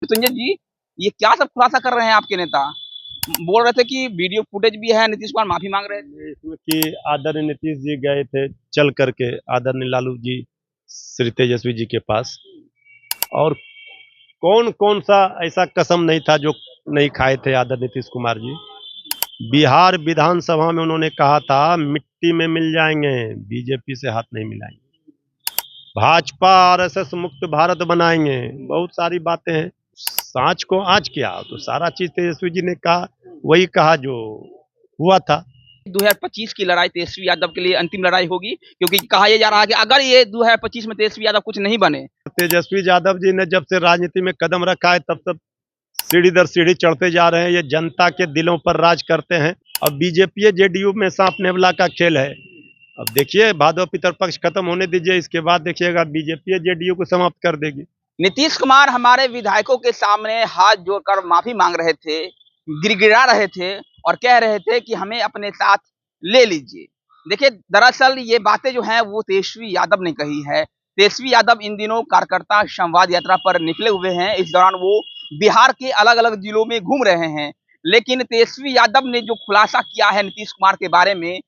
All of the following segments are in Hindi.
मृत्युंजय जी, ये क्या सब खुलासा कर रहे हैं आपके नेता? बोल रहे थे कि वीडियो फुटेज भी है, नीतीश कुमार माफी मांग रहे थे। इसमें कि आदरणीय नीतीश जी गए थे चल करके आदरणीय लालू जी श्री तेजस्वी जी के पास, और कौन कौन सा ऐसा कसम नहीं था जो नहीं खाए थे आदरणीय नीतीश कुमार जी। बिहार विधानसभा में उन्होंने कहा था मिट्टी में मिल जाएंगे, बीजेपी से हाथ नहीं मिलाएंगे, भाजपा आरएसएस मुक्त भारत बनाएंगे, बहुत सारी बातें हैं। सांच को आज किया तो सारा चीज तेजस्वी जी ने कहा, वही कहा जो हुआ था। 2025 की लड़ाई तेजस्वी यादव के लिए अंतिम लड़ाई होगी, क्योंकि कहा यह जा रहा है कि अगर ये 2025 में तेजस्वी यादव कुछ नहीं बने। तेजस्वी यादव जी ने जब से राजनीति में कदम रखा है तब तक सीढ़ी दर सीढ़ी चढ़ते जा रहे हैं। ये जनता के दिलों पर राज करते हैं। अब बीजेपी जेडीयू में सांप नेवला का खेल है। अब देखिए भादव पितरपक्ष खत्म होने दीजिए, इसके बाद देखिएगा बीजेपी जेडीयू को समाप्त कर देगी। नीतीश कुमार हमारे विधायकों के सामने हाथ जोड़कर माफी मांग रहे थे, गिड़गिड़ा रहे थे और कह रहे थे कि हमें अपने साथ ले लीजिए। देखिए, दरअसल ये बातें जो हैं वो तेजस्वी यादव ने कही है। तेजस्वी यादव इन दिनों कार्यकर्ता संवाद यात्रा पर निकले हुए हैं। इस दौरान वो बिहार के अलग-अलग जिलों में घूम रहे हैं। लेकिन तेजस्वी यादव ने जो खुलासा किया है नीतीश कुमार के बारे में,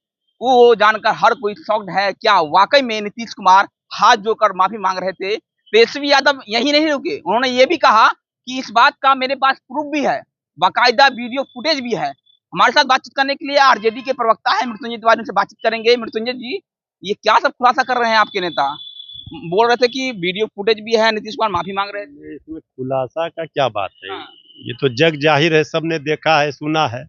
वो जानकर हर कोई शॉक्ड है। क्या वाकई में नीतीश कुमार हाथ जोड़कर माफी मांग रहे थे? तेजस्वी यादव यहीं नहीं रुके, उन्होंने ये भी कहा कि इस बात का मेरे पास प्रूफ भी है, बाकायदा वीडियो फुटेज भी है। हमारे साथ बातचीत करने के लिए आरजेडी के प्रवक्ता है मृत्युंजय तिवारी, से बातचीत करेंगे। मृत्युंजय जी, ये क्या सब खुलासा कर रहे हैं आपके नेता? बोल रहे थे कि वीडियो फुटेज भी है, नीतीश कुमार माफी मांग रहे थे। इसमें खुलासा का क्या बात है? हाँ, ये तो जग जाहिर है, सबने देखा है, सुना है।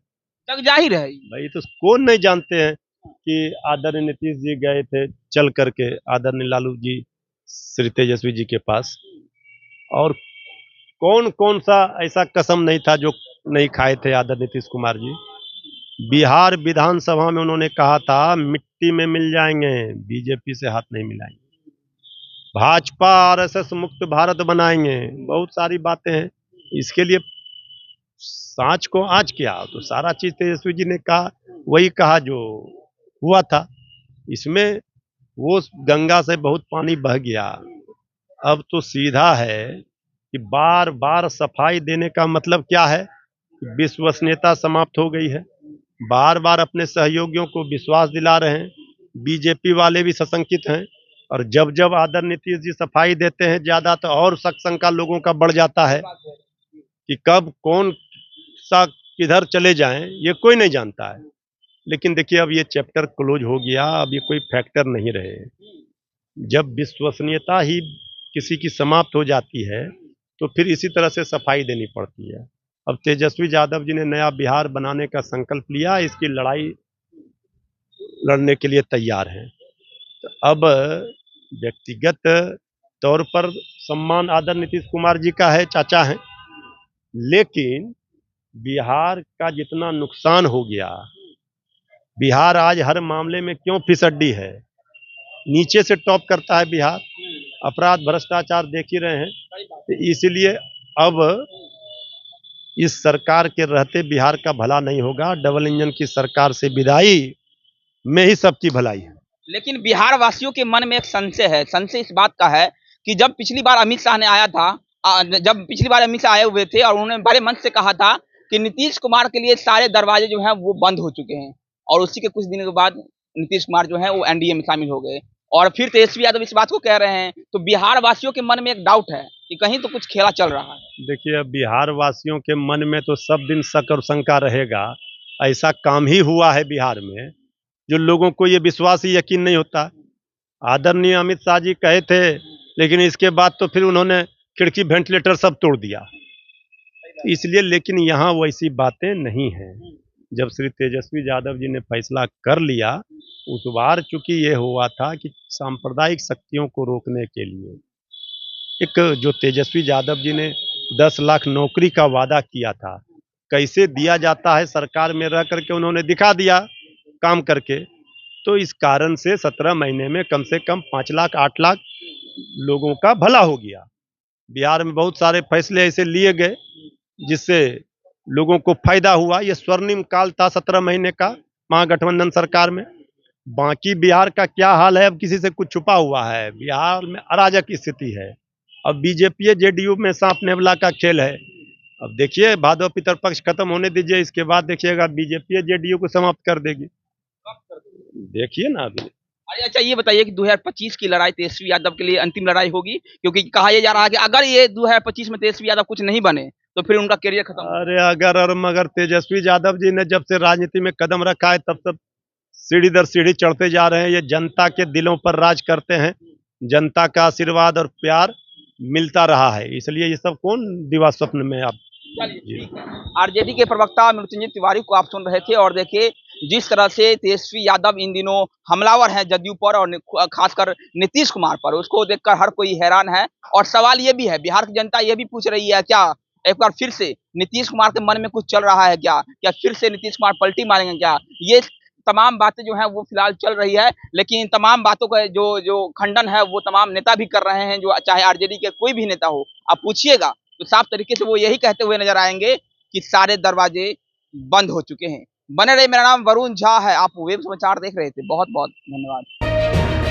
जग जाहिर है। भाई तो कौन नहीं जानते हैं कि आदरणीय नीतीश जी गए थे चल करके आदरणीय लालू जी श्री तेजस्वी जी के पास, और कौन कौन सा ऐसा कसम नहीं था जो नहीं खाए थे आदरणीय नीतीश कुमार जी। बिहार विधानसभा में उन्होंने कहा था मिट्टी में मिल जाएंगे, बीजेपी से हाथ नहीं मिलाएंगे, भाजपा आरएसएस मुक्त भारत बनाएंगे, बहुत सारी बातें हैं। इसके लिए सांच को आज किया तो सारा चीज तेजस्वी जी ने कहा, वही कहा जो हुआ था। इसमें वो गंगा से बहुत पानी बह गया। अब तो सीधा है कि बार बार सफाई देने का मतलब क्या है? विश्वसनीयता समाप्त हो गई है। बार बार अपने सहयोगियों को विश्वास दिला रहे हैं। बीजेपी वाले भी सशंकित हैं, और जब जब आदरणीय नीतीश जी सफाई देते हैं ज्यादा तो और शक शंका लोगों का बढ़ जाता है कि कब कौन सा किधर चले जाएं, ये कोई नहीं जानता है। लेकिन देखिए अब ये चैप्टर क्लोज हो गया, अब ये कोई फैक्टर नहीं रहे। जब विश्वसनीयता ही किसी की समाप्त हो जाती है तो फिर इसी तरह से सफाई देनी पड़ती है। अब तेजस्वी यादव जी ने नया बिहार बनाने का संकल्प लिया, इसकी लड़ाई लड़ने के लिए तैयार हैं। तो अब व्यक्तिगत तौर पर सम्मान आदरणीय नीतीश कुमार जी का है, चाचा हैं, लेकिन बिहार का जितना नुकसान हो गया, बिहार आज हर मामले में क्यों फिसड्डी है, नीचे से टॉप करता है बिहार, अपराध भ्रष्टाचार देख ही रहे हैं। तो इसलिए अब इस सरकार के रहते बिहार का भला नहीं होगा। डबल इंजन की सरकार से विदाई में ही सबकी भलाई है। लेकिन बिहार वासियों के मन में एक संशय है। संशय इस बात का है कि जब पिछली बार अमित शाह ने आया था, जब पिछली बार अमित शाह आए हुए थे और उन्होंने बड़े मंच से कहा था कि नीतीश कुमार के लिए सारे दरवाजे जो हैं वो बंद हो चुके हैं, और उसी के कुछ दिनों के बाद नीतीश कुमार जो है वो एनडीए में शामिल हो गए, और फिर तेजस्वी यादव इस बात को कह रहे हैं। तो बिहार वासियों के मन में एक डाउट है कि कहीं तो कुछ खेला चल रहा है। देखिए अब बिहार वासियों के मन में तो सब दिन शक और शंका रहेगा। ऐसा काम ही हुआ है बिहार में जो लोगों को ये विश्वास ही यकीन नहीं होता। आदरणीय अमित शाह जी कहे थे, लेकिन इसके बाद तो फिर उन्होंने खिड़की वेंटिलेटर सब तोड़ दिया। इसलिए लेकिन यहाँ वैसी बातें नहीं हैं। जब श्री तेजस्वी यादव जी ने फैसला कर लिया, उस बार चूंकि ये हुआ था कि सांप्रदायिक शक्तियों को रोकने के लिए एक जो तेजस्वी यादव जी ने 10 लाख नौकरी का वादा किया था, कैसे दिया जाता है सरकार में रह करके उन्होंने दिखा दिया काम करके। तो इस कारण से 17 महीने में कम से कम 5 लाख 8 लाख लोगों का भला हो गया। बिहार में बहुत सारे फैसले ऐसे लिए गए जिससे लोगों को फायदा हुआ। ये स्वर्णिम काल था 17 महीने का महागठबंधन सरकार में। बाकी बिहार का क्या हाल है, अब किसी से कुछ छुपा हुआ है। बिहार में अराजक स्थिति है। अब बीजेपी जेडीयू में सांप नेवला का खेल है। अब देखिए भादव पितरपक्ष खत्म होने दीजिए, इसके बाद देखिएगा बीजेपी जेडीयू को समाप्त कर देगी। देखिए ना अभी। अरे अच्छा ये बताइए कि 2025 की लड़ाई तेजस्वी यादव के लिए अंतिम लड़ाई होगी, क्योंकि कहा यह जा रहा है कि अगर ये 2025 में तेजस्वी यादव कुछ नहीं बने तो फिर उनका करियर खत्म। अरे अगर और मगर तेजस्वी यादव जी ने जब से राजनीति में कदम रखा है तब तक सीढ़ी दर सीढ़ी चढ़ते जा रहे हैं। ये जनता के दिलों पर राज करते हैं, जनता का आशीर्वाद और प्यार मिलता रहा है, इसलिए ये सब कौन दिवा स्वप्न में आप। चलिए ठीक है। आरजेडी के प्रवक्ता मृत्युंजय तिवारी को आप सुन रहे थे, और देखिए जिस तरह से तेजस्वी यादव इन दिनों हमलावर हैं जदयू पर और खासकर नीतीश कुमार पर, उसको देखकर हर कोई हैरान है। और सवाल ये भी है, बिहार की जनता ये भी पूछ रही है, क्या एक बार फिर से नीतीश कुमार के मन में कुछ चल रहा है क्या, क्या फिर से नीतीश कुमार पलटी मारेंगे क्या? ये तमाम बातें जो हैं वो फिलहाल चल रही है, लेकिन इन तमाम बातों का जो जो खंडन है वो तमाम नेता भी कर रहे हैं, जो चाहे आरजेडी के कोई भी नेता हो आप पूछिएगा तो साफ तरीके से वो यही कहते हुए नजर आएंगे कि सारे दरवाजे बंद हो चुके हैं। बने रहे, मेरा नाम वरुण झा है, आप वेब समाचार देख रहे थे। बहुत बहुत धन्यवाद।